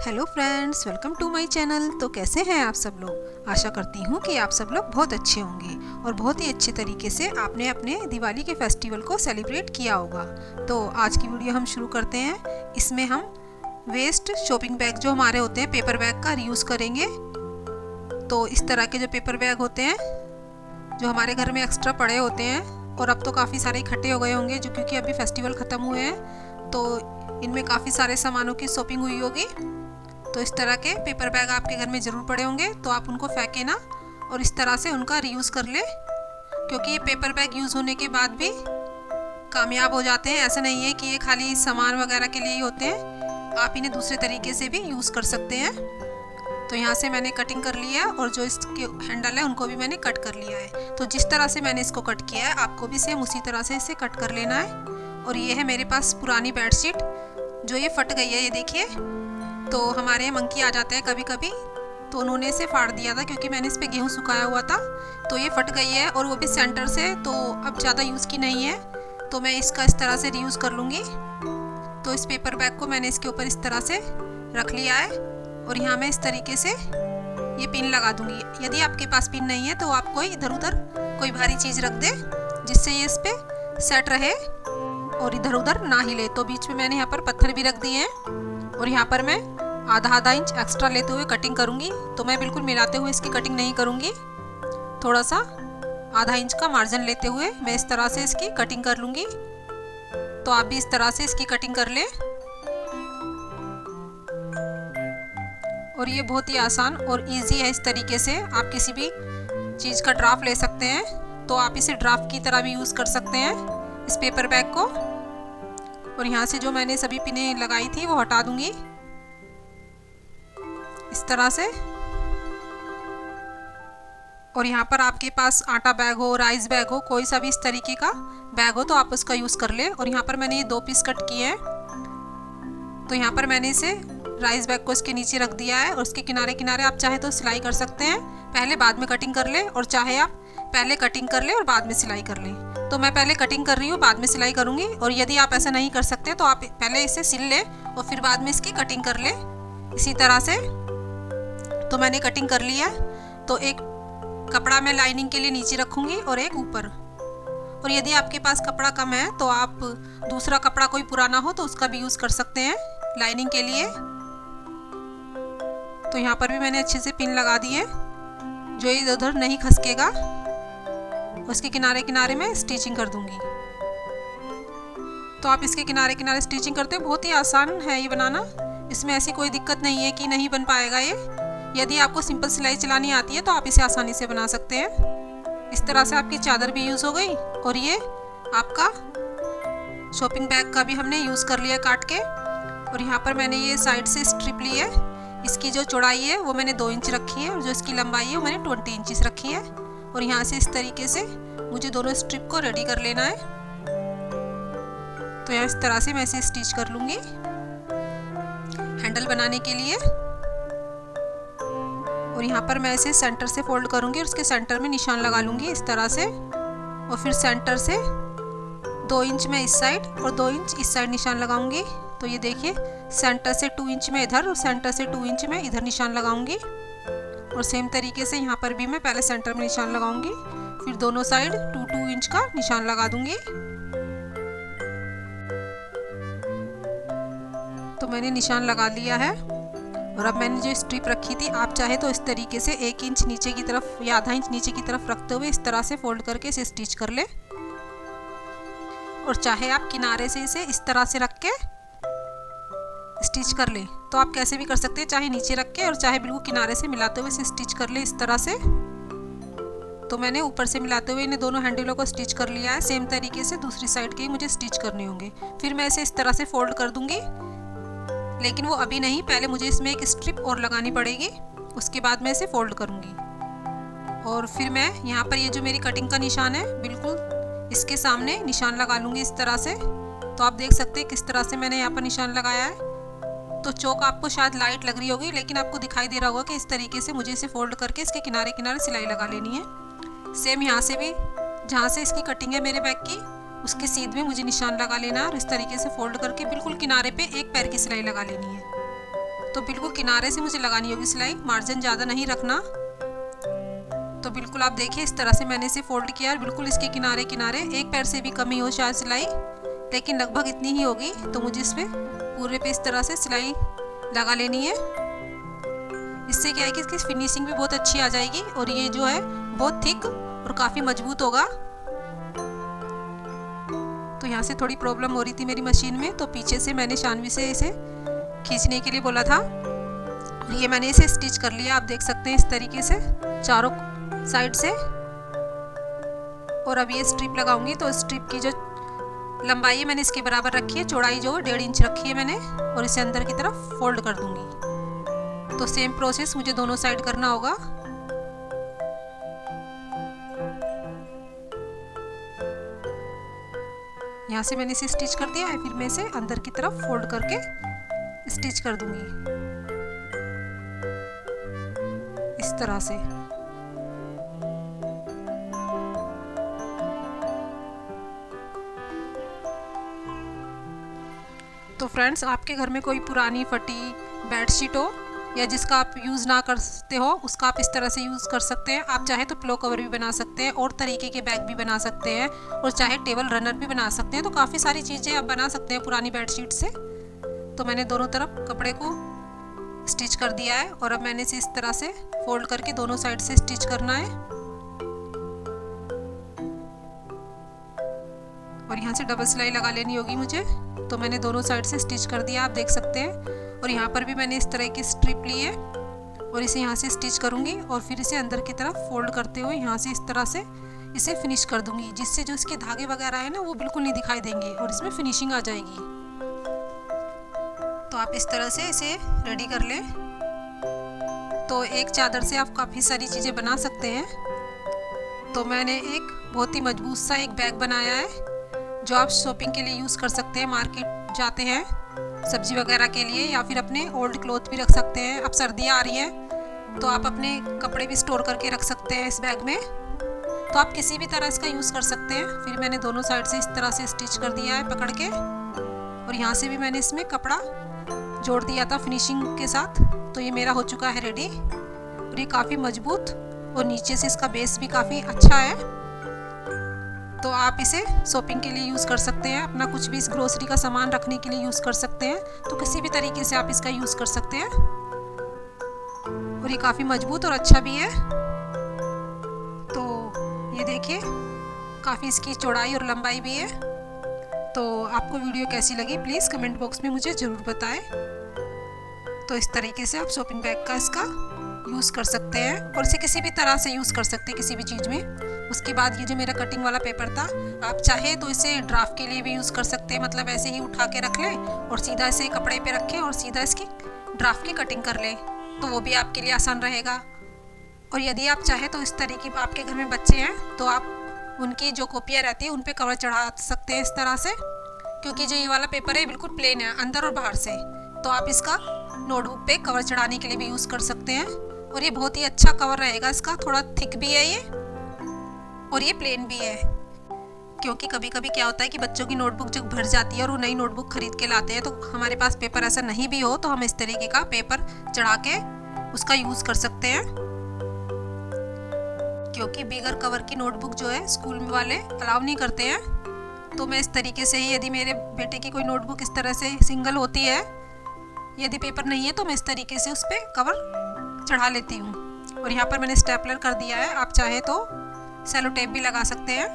Hello friends, welcome to my channel. तो कैसे हैं आप सब लोग। आशा करती हूँ कि आप सब लोग बहुत अच्छे होंगे और बहुत ही अच्छे तरीके से आपने अपने दिवाली के फेस्टिवल को सेलिब्रेट किया होगा। तो आज की वीडियो हम शुरू करते हैं। इसमें हम वेस्ट शॉपिंग बैग जो हमारे होते हैं पेपर बैग का यूज़ करेंगे। तो इस तरह के जो पेपर बैग होते हैं जो हमारे घर में एक्स्ट्रा पड़े होते हैं और अब तो काफ़ी सारे इकट्ठे हो गए होंगे जो क्योंकि अभी फेस्टिवल ख़त्म हुए हैं तो इनमें काफ़ी सारे सामानों की शॉपिंग हुई होगी। तो इस तरह के पेपर बैग आपके घर में ज़रूर पड़े होंगे, तो आप उनको फेंकें ना और इस तरह से उनका रीयूज़ कर ले, क्योंकि ये पेपर बैग यूज़ होने के बाद भी कामयाब हो जाते हैं। ऐसा नहीं है कि ये खाली सामान वगैरह के लिए ही होते हैं, आप इन्हें दूसरे तरीके से भी यूज़ कर सकते हैं। तो यहाँ से मैंने कटिंग कर लिया है और जो इसके हैंडल है उनको भी मैंने कट कर लिया है। तो जिस तरह से मैंने इसको कट किया है आपको भी सेम उसी तरह से इसे कट कर लेना है। और ये है मेरे पास पुरानी बेडशीट जो ये फट गई है, ये देखिए। तो हमारे यहाँ मंकी आ जाते हैं कभी कभी, तो उन्होंने इसे फाड़ दिया था क्योंकि मैंने इस पर गेहूँ सुखाया हुआ था, तो ये फट गई है और वो भी सेंटर से। तो अब ज़्यादा यूज़ की नहीं है, तो मैं इसका इस तरह से रीयूज़ कर लूँगी। तो इस पेपर बैग को मैंने इसके ऊपर इस तरह से रख लिया है और यहाँ मैं इस तरीके से ये पिन लगा दूँगी। यदि आपके पास पिन नहीं है तो आप कोई इधर उधर कोई भारी चीज़ रख दे जिससे ये इस पर सेट रहे और इधर उधर ना हिले। तो बीच में मैंने यहाँ पर पत्थर भी रख दिए हैं और यहाँ पर मैं आधा इंच एक्स्ट्रा लेते हुए कटिंग करूँगी। तो मैं बिल्कुल मिलाते हुए इसकी कटिंग नहीं करूँगी, थोड़ा सा आधा इंच का मार्जिन लेते हुए मैं इस तरह से इसकी कटिंग कर लूँगी। तो आप भी इस तरह से इसकी कटिंग कर लें। और ये बहुत ही आसान और इजी है। इस तरीके से आप किसी भी चीज़ का ड्राफ्ट ले सकते हैं, तो आप इसे ड्राफ्ट की तरह भी यूज़ कर सकते हैं इस पेपर बैग को। और यहाँ से जो मैंने सभी पिनें लगाई थी वो हटा दूंगी इस तरह से। और यहाँ पर आपके पास आटा बैग हो, राइस बैग हो, कोई सा भी इस तरीके का बैग हो तो आप उसका यूज़ कर ले। और यहाँ पर मैंने ये 2 पीस कट किए हैं, तो यहाँ पर मैंने इसे राइस बैग को इसके नीचे रख दिया है और उसके किनारे किनारे आप चाहे तो सिलाई कर सकते हैं, पहले बाद में कटिंग कर ले, और चाहे आप पहले कटिंग कर ले और बाद में सिलाई कर लें। तो मैं पहले कटिंग कर रही हूँ, बाद में सिलाई करूँगी। और यदि आप ऐसा नहीं कर सकते तो आप पहले इसे सिल ले और फिर बाद में इसकी कटिंग कर ले इसी तरह से। तो मैंने कटिंग कर लिया है। तो एक कपड़ा मैं लाइनिंग के लिए नीचे रखूँगी और एक ऊपर। और यदि आपके पास कपड़ा कम है तो आप दूसरा कपड़ा कोई पुराना हो तो उसका भी यूज़ कर सकते हैं लाइनिंग के लिए। तो यहाँ पर भी मैंने अच्छे से पिन लगा दी है जो इधर उधर नहीं खसकेगा। उसके किनारे किनारे में स्टिचिंग कर दूंगी। तो आप इसके किनारे किनारे स्टिचिंग करते हो, बहुत ही आसान है ये बनाना, इसमें ऐसी कोई दिक्कत नहीं है कि नहीं बन पाएगा ये। यदि आपको सिंपल सिलाई चलानी आती है तो आप इसे आसानी से बना सकते हैं। इस तरह से आपकी चादर भी यूज़ हो गई और ये आपका शॉपिंग बैग का भी हमने यूज़ कर लिया काट के। और यहाँ पर मैंने ये साइड से स्ट्रिप ली है, इसकी जो चौड़ाई है वो मैंने 2 इंच रखी है और जो इसकी लंबाई है वो मैंने 20 इंच रखी है। और यहाँ से इस तरीके से मुझे दोनों स्ट्रिप को रेडी कर लेना है। तो यहाँ इस तरह से मैं इसे स्टिच कर लूँगी हैंडल बनाने के लिए। और यहाँ पर मैं इसे सेंटर से फोल्ड करूँगी और उसके सेंटर में निशान लगा लूँगी इस तरह से। और फिर सेंटर से 2 इंच में इस साइड और 2 इंच इस साइड निशान लगाऊंगी। तो ये देखिए, सेंटर से 2 इंच में इधर और सेंटर से 2 इंच में इधर निशान लगाऊंगी। और सेम तरीके से यहाँ पर भी मैं पहले सेंटर में निशान लगाऊंगी, फिर दोनों साइड 2-2 इंच का निशान लगा दूंगी। तो मैंने निशान लगा लिया है। और अब मैंने जो स्ट्रिप रखी थी, आप चाहे तो इस तरीके से 1 इंच नीचे की तरफ या आधा इंच नीचे की तरफ रखते हुए इस तरह से फोल्ड करके इसे स्टिच कर ले। और चाहे आप किनारे से इसे इस तरह से रख के स्टिच कर ले, तो आप कैसे भी कर सकते हैं, चाहे नीचे रख के और चाहे बिल्कुल किनारे से मिलाते हुए इसे स्टिच कर ले इस तरह से। तो मैंने ऊपर से मिलाते हुए इन्हें दोनों हैंडलों को स्टिच कर लिया है। सेम तरीके से दूसरी साइड के ही मुझे स्टिच करने होंगे। फिर मैं इसे इस तरह से फोल्ड कर दूंगी, लेकिन वो अभी नहीं, पहले मुझे इसमें एक स्ट्रिप और लगानी पड़ेगी, उसके बाद मैं इसे फोल्ड करूंगी। और फिर मैं यहाँ पर ये जो मेरी कटिंग का निशान है बिल्कुल इसके सामने निशान लगा लूँगी इस तरह से। तो आप देख सकते हैं किस तरह से मैंने यहाँ पर निशान लगाया है। तो चौक आपको शायद लाइट लग रही होगी, लेकिन आपको दिखाई दे रहा होगा कि इस तरीके से मुझे इसे फोल्ड करके इसके किनारे किनारे सिलाई लगा लेनी है। सेम यहाँ से भी जहाँ से इसकी कटिंग है मेरे बैग की, उसके सीध में मुझे निशान लगा लेना है और इस तरीके से फोल्ड करके बिल्कुल किनारे पे एक पैर की सिलाई लगा लेनी है। तो बिल्कुल किनारे से मुझे लगानी होगी सिलाई, मार्जिन ज़्यादा नहीं रखना। तो बिल्कुल आप देखिए इस तरह से मैंने इसे फोल्ड किया और बिल्कुल इसके किनारे किनारे एक पैर से भी कमी हो शायद सिलाई, लेकिन लगभग इतनी ही होगी। तो मुझे इस पर पूरे पे इस तरह से सिलाई लगा लेनी है। इससे क्या है कि इसकी फिनिशिंग भी बहुत अच्छी आ जाएगी और ये जो है बहुत थिक और काफ़ी मजबूत होगा। तो यहाँ से थोड़ी प्रॉब्लम हो रही थी मेरी मशीन में, तो पीछे से मैंने शानवी से इसे खींचने के लिए बोला था। ये मैंने इसे स्टिच कर लिया, आप देख सकते हैं इस तरीके से चारों साइड से। और अब ये स्ट्रिप लगाऊंगी, तो स्ट्रिप की जो लंबाई है मैंने इसके बराबर रखी है, चौड़ाई जो 1.5 इंच रखी है मैंने, और इसे अंदर की तरफ फोल्ड कर दूंगी। तो सेम प्रोसेस मुझे दोनों साइड करना होगा। यहाँ से मैंने इसे स्टिच कर दिया है, फिर मैं इसे अंदर की तरफ फोल्ड करके स्टिच कर दूंगी इस तरह से। तो फ्रेंड्स, आपके घर में कोई पुरानी फटी बेडशीट हो या जिसका आप यूज़ ना करते हो, उसका आप इस तरह से यूज़ कर सकते हैं। आप चाहे तो पिलो कवर भी बना सकते हैं और तरीके के बैग भी बना सकते हैं, और चाहे टेबल रनर भी बना सकते हैं। तो काफ़ी सारी चीज़ें आप बना सकते हैं पुरानी बेडशीट से। तो मैंने दोनों तरफ कपड़े को स्टिच कर दिया है और अब मैंने इसे इस तरह से फोल्ड करके दोनों साइड से स्टिच करना है। और यहाँ से डबल सिलाई लगा लेनी होगी मुझे। तो मैंने दोनों साइड से स्टिच कर दिया, आप देख सकते हैं। और यहाँ पर भी मैंने इस तरह की स्ट्रिप ली है और इसे यहाँ से स्टिच करूँगी और फिर इसे अंदर की तरफ फोल्ड करते हुए यहाँ से इस तरह से इसे फिनिश कर दूँगी, जिससे जो इसके धागे वगैरह है ना वो बिल्कुल नहीं दिखाई देंगे और इसमें फिनिशिंग आ जाएगी। तो आप इस तरह से इसे रेडी कर लें। तो एक चादर से आप काफ़ी सारी चीज़ें बना सकते हैं। तो मैंने एक बहुत ही मजबूत सा एक बैग बनाया है, जो आप शॉपिंग के लिए यूज़ कर सकते हैं। मार्केट जाते हैं सब्जी वगैरह के लिए, या फिर अपने ओल्ड क्लॉथ भी रख सकते हैं। अब सर्दियाँ आ रही हैं तो आप अपने कपड़े भी स्टोर करके रख सकते हैं इस बैग में। तो आप किसी भी तरह इसका यूज़ कर सकते हैं। फिर मैंने दोनों साइड से इस तरह से स्टिच कर दिया है पकड़ के, और यहाँ से भी मैंने इसमें कपड़ा जोड़ दिया था फिनिशिंग के साथ। तो ये मेरा हो चुका है रेडी, और ये काफ़ी मजबूत और नीचे से इसका बेस भी काफ़ी अच्छा है। तो आप इसे शॉपिंग के लिए यूज़ कर सकते हैं, अपना कुछ भी इस ग्रोसरी का सामान रखने के लिए यूज़ कर सकते हैं। तो किसी भी तरीके से आप इसका यूज़ कर सकते हैं, और ये काफ़ी मजबूत और अच्छा भी है। तो ये देखिए काफ़ी इसकी चौड़ाई और लंबाई भी है। तो आपको वीडियो कैसी लगी प्लीज़ कमेंट बॉक्स में मुझे ज़रूर बताएं। तो इस तरीके से आप शॉपिंग बैग का इसका यूज़ कर सकते हैं, और इसे किसी भी तरह से यूज़ कर सकते हैं किसी भी चीज़ में। उसके बाद ये जो मेरा कटिंग वाला पेपर था, आप चाहे तो इसे ड्राफ्ट के लिए भी यूज़ कर सकते हैं। मतलब ऐसे ही उठा के रख लें और सीधा इसे कपड़े पे रखें और सीधा इसकी ड्राफ्ट की कटिंग कर लें, तो वो भी आपके लिए आसान रहेगा। और यदि आप चाहे तो इस तरीके आपके घर में बच्चे हैं तो आप उनकी जो कॉपियाँ रहती है उन पे कवर चढ़ा सकते हैं इस तरह से, क्योंकि जो ये वाला पेपर है बिल्कुल प्लेन है अंदर और बाहर से। तो आप इसका नोटबुक पे कवर चढ़ाने के लिए भी यूज़ कर सकते हैं, और ये बहुत ही अच्छा कवर रहेगा। इसका थोड़ा थिक भी है ये, और ये प्लेन भी है। क्योंकि कभी कभी क्या होता है कि बच्चों की नोटबुक जब भर जाती है और वो नई नोटबुक खरीद के लाते हैं, तो हमारे पास पेपर ऐसा नहीं भी हो तो हम इस तरीके का पेपर चढ़ा के उसका यूज़ कर सकते हैं। क्योंकि बिगर कवर की नोटबुक जो है स्कूल में वाले अलाउ नहीं करते हैं। तो मैं इस तरीके से ही, यदि मेरे बेटे की कोई नोटबुक इस तरह से सिंगल होती है, यदि पेपर नहीं है, तो मैं इस तरीके से उस पर कवर चढ़ा लेती हूँ। और यहाँ पर मैंने स्टेपलर कर दिया है, आप चाहे तो सेलो टेप भी लगा सकते हैं।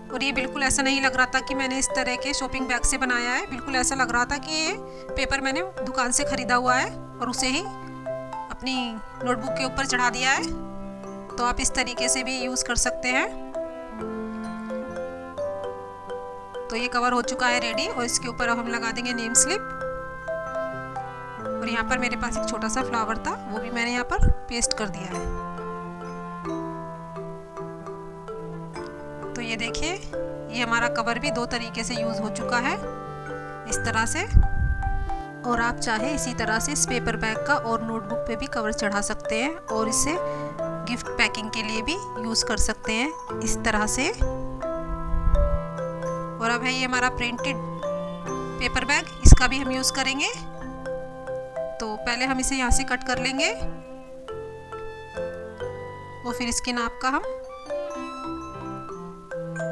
और ये बिल्कुल ऐसा नहीं लग रहा था कि मैंने इस तरह के शॉपिंग बैग से बनाया है, बिल्कुल ऐसा लग रहा था कि ये पेपर मैंने दुकान से ख़रीदा हुआ है और उसे ही अपनी नोटबुक के ऊपर चढ़ा दिया है। तो आप इस तरीके से भी यूज़ कर सकते हैं। तो ये कवर हो चुका है रेडी, और इसके ऊपर अब हम लगा देंगे नेम स्लिप। और यहाँ पर मेरे पास एक छोटा सा फ्लावर था, वो भी मैंने यहाँ पर पेस्ट कर दिया है। तो ये देखिए ये हमारा कवर भी 2 तरीके से यूज़ हो चुका है इस तरह से। और आप चाहे इसी तरह से इस पेपर बैग का और नोटबुक पे भी कवर चढ़ा सकते हैं, और इसे गिफ्ट पैकिंग के लिए भी यूज़ कर सकते हैं इस तरह से। और अब है ये हमारा प्रिंटेड पेपर बैग, इसका भी हम यूज़ करेंगे। तो पहले हम इसे यहाँ से कट कर लेंगे और फिर इसके नाप का हम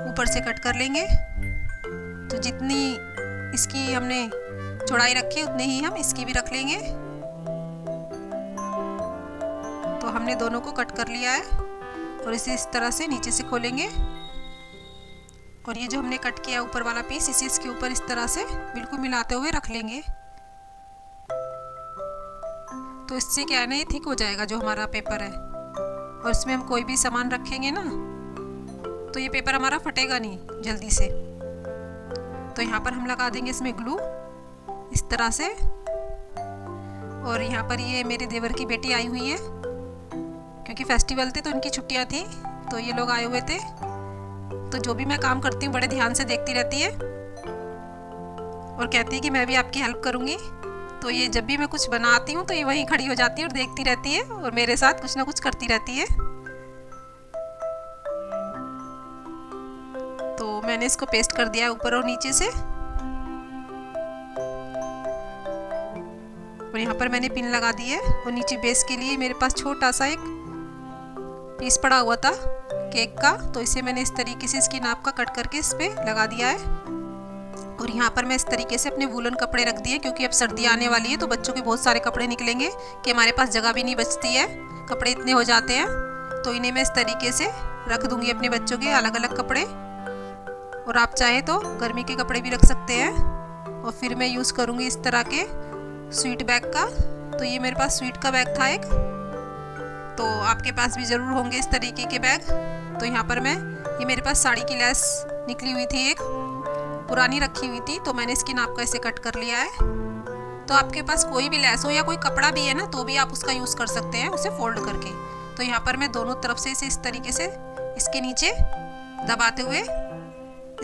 ऊपर से कट कर लेंगे। तो जितनी इसकी हमने चौड़ाई रखी उतने ही हम इसकी भी रख लेंगे। तो हमने दोनों को कट कर लिया है और इसे इस तरह से नीचे से खोलेंगे और ये जो हमने कट किया ऊपर वाला पीस इसे इसके ऊपर इस तरह से बिल्कुल मिलाते हुए रख लेंगे। तो इससे क्या है ना, ये थिक हो जाएगा जो हमारा पेपर है, और इसमें हम कोई भी सामान रखेंगे ना तो ये पेपर हमारा फटेगा नहीं जल्दी से। तो यहाँ पर हम लगा देंगे इसमें ग्लू इस तरह से। और यहाँ पर ये मेरे देवर की बेटी आई हुई है, क्योंकि फेस्टिवल थे तो इनकी छुट्टियाँ थी, तो ये लोग आए हुए थे। तो जो भी मैं काम करती हूँ बड़े ध्यान से देखती रहती है और कहती है कि मैं भी आपकी हेल्प करूँगी। तो ये जब भी मैं कुछ बनाती हूँ तो ये वहीं खड़ी हो जाती है और देखती रहती है और मेरे साथ कुछ ना कुछ करती रहती है। तो मैंने इसको पेस्ट कर दिया है ऊपर और नीचे से। और यहाँ पर मैंने पिन लगा दी है और नीचे बेस के लिए मेरे पास छोटा सा एक पीस पड़ा हुआ था केक का, तो इसे मैंने इस तरीके से इसकी नाप का कट करके इस पर लगा दिया है। और यहाँ पर मैं इस तरीके से अपने वूलन कपड़े रख दिए, क्योंकि अब सर्दी आने वाली है तो बच्चों के बहुत सारे कपड़े निकलेंगे कि हमारे पास जगह भी नहीं बचती है, कपड़े इतने हो जाते हैं। तो इन्हें मैं इस तरीके से रख दूँगी अपने बच्चों के अलग अलग कपड़े। और आप चाहें तो गर्मी के कपड़े भी रख सकते हैं। और फिर मैं यूज़ करूँगी इस तरह के स्वीट बैग का। तो ये मेरे पास स्वीट का बैग था एक, तो आपके पास भी ज़रूर होंगे इस तरीके के बैग। तो यहाँ पर ये मेरे पास साड़ी की लेस निकली हुई थी, एक पुरानी रखी हुई थी, तो मैंने इसकी नाप का इसे कट कर लिया है। तो आपके पास कोई भी लेस हो या कोई कपड़ा भी है ना तो भी आप उसका यूज़ कर सकते हैं, उसे फोल्ड करके। तो यहाँ पर मैं दोनों तरफ से इसे इस तरीके से इसके नीचे दबाते हुए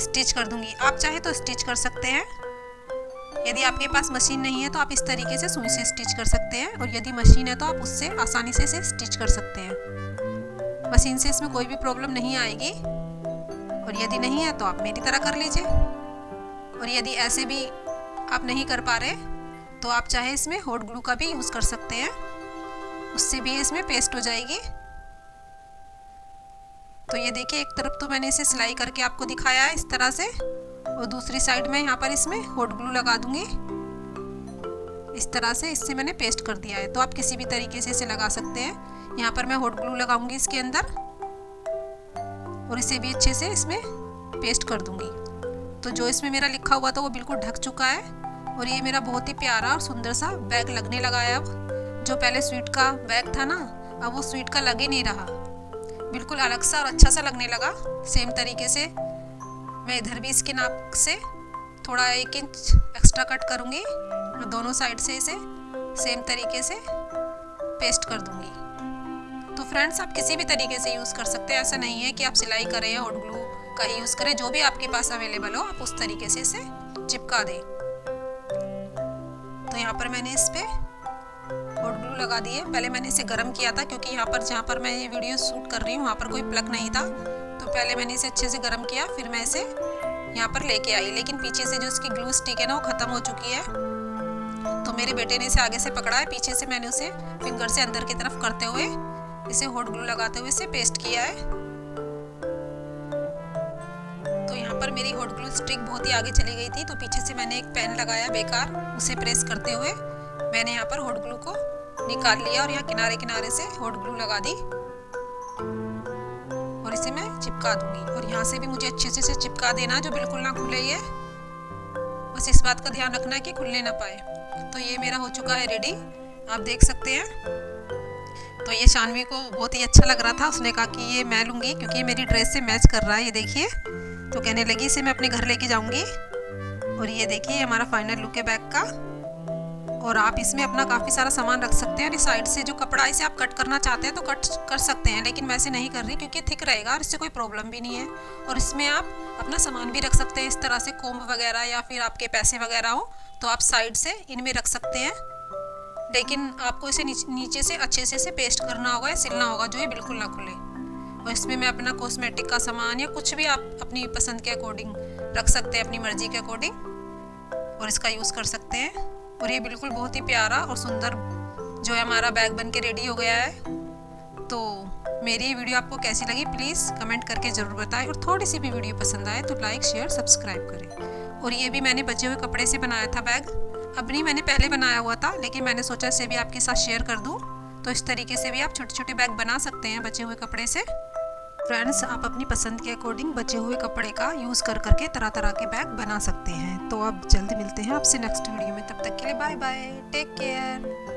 स्टिच कर दूंगी। आप चाहे तो स्टिच कर सकते हैं, यदि आपके पास मशीन नहीं है तो आप इस तरीके से सुई से स्टिच कर सकते हैं, और यदि मशीन है तो आप उससे आसानी से इसे स्टिच कर सकते हैं। मशीन से इसमें कोई भी प्रॉब्लम नहीं आएगी, और यदि नहीं है तो आप मेरी तरह कर लीजिए। और यदि ऐसे भी आप नहीं कर पा रहे तो आप चाहे इसमें हॉट ग्लू का भी यूज़ कर सकते हैं, उससे भी इसमें पेस्ट हो जाएगी। तो ये देखिए, एक तरफ तो मैंने इसे सिलाई करके आपको दिखाया है इस तरह से, और दूसरी साइड में यहाँ पर इसमें हॉट ग्लू लगा दूंगी इस तरह से। इससे मैंने पेस्ट कर दिया है, तो आप किसी भी तरीके से इसे लगा सकते हैं। यहाँ पर मैं हॉट ग्लू लगाऊंगी इसके अंदर और इसे भी अच्छे से इसमें पेस्ट कर दूंगी। तो जो इसमें मेरा लिखा हुआ था वो बिल्कुल ढक चुका है, और ये मेरा बहुत ही प्यारा और सुंदर सा बैग लगने लगा है। अब जो पहले स्वीट का बैग था ना, अब वो स्वीट का लग ही नहीं रहा, बिल्कुल अलग सा और अच्छा सा लगने लगा। सेम तरीके से मैं इधर भी इसके नाप से थोड़ा 1 इंच एक्स्ट्रा कट करूँगी और दोनों साइड से इसे सेम तरीके से पेस्ट कर दूँगी। तो फ्रेंड्स, आप किसी भी तरीके से यूज़ कर सकते हैं, ऐसा नहीं है कि आप सिलाई करें या हॉट ग्लू का ही यूज़ करें, जो भी आपके पास अवेलेबल हो आप उस तरीके से इसे चिपका दें। तो यहाँ पर मैंने इस पर हॉट ग्लू लगा दिए। पहले मैंने इसे गर्म किया था, क्योंकि यहाँ पर जहाँ पर मैं ये वीडियो शूट कर रही हूँ वहाँ पर कोई प्लग नहीं था, तो पहले मैंने इसे अच्छे से गर्म किया, फिर मैं इसे यहाँ पर लेके आई। लेकिन पीछे से जो इसकी ग्लू स्टिक है ना वो ख़त्म हो चुकी है, तो मेरे बेटे ने इसे आगे से पकड़ा है, पीछे से मैंने उसे फिंगर से अंदर की तरफ करते हुए इसे हॉट ग्लू लगाते हुए इसे पेस्ट किया है। तो यहाँ पर मेरी हॉट ग्लू स्टिक बहुत ही आगे चली गई थी, तो पीछे से मैंने एक पेन लगाया बेकार, उसे प्रेस करते हुए मैंने यहाँ पर हॉट ग्लू को निकाल लिया और यहाँ किनारे किनारे से हॉट ग्लू लगा दी और इसे मैं चिपका दूंगी। और यहाँ से भी मुझे अच्छे से इसे चिपका देना, जो बिल्कुल ना खुले, ये बस इस बात का ध्यान रखना है कि खुलने ना पाए। तो ये मेरा हो चुका है रेडी, आप देख सकते हैं। तो ये शानवी को बहुत ही अच्छा लग रहा था, उसने कहा कि ये मैं लूँगी क्योंकि ये मेरी ड्रेस से मैच कर रहा है, ये देखिए। तो कहने लगी इसे मैं अपने घर लेके जाऊँगी। और ये देखिए हमारा फाइनल लुक है बैग का। और आप इसमें अपना काफ़ी सारा सामान रख सकते हैं, और इस साइड से जो कपड़ा इसे आप कट करना चाहते हैं तो कट कर सकते हैं, लेकिन मैं ऐसे नहीं कर रही क्योंकि थिक रहेगा और इससे कोई प्रॉब्लम भी नहीं है। और इसमें आप अपना सामान भी रख सकते हैं, इस तरह से कोम्ब वगैरह या फिर आपके पैसे वगैरह हो तो आप साइड से इनमें रख सकते हैं। लेकिन आपको इसे नीचे से अच्छे से इसे पेस्ट करना होगा या सिलना होगा, जो ये बिल्कुल ना खुले। और इसमें मैं अपना कॉस्मेटिक का सामान या कुछ भी आप अपनी पसंद के अकॉर्डिंग रख सकते हैं, अपनी मर्जी के अकॉर्डिंग, और इसका यूज़ कर सकते हैं। और ये बिल्कुल बहुत ही प्यारा और सुंदर जो है हमारा बैग बन के रेडी हो गया है। तो मेरी वीडियो आपको कैसी लगी प्लीज़ कमेंट करके ज़रूर बताएं, और थोड़ी सी भी वीडियो पसंद आए तो लाइक शेयर सब्सक्राइब करें। और ये भी मैंने बचे हुए कपड़े से बनाया था बैग, अब नहीं, मैंने पहले बनाया हुआ था, लेकिन मैंने सोचा इसे भी आपके साथ शेयर कर दूँ। तो इस तरीके से भी आप छोटे छोटे बैग बना सकते हैं बचे हुए कपड़े से। फ्रेंड्स, आप अपनी पसंद के अकॉर्डिंग बचे हुए कपड़े का यूज़ कर करके तरह तरह के बैग बना सकते हैं। तो अब जल्द मिलते हैं आपसे नेक्स्ट वीडियो में, तब तक के लिए बाय बाय, टेक केयर।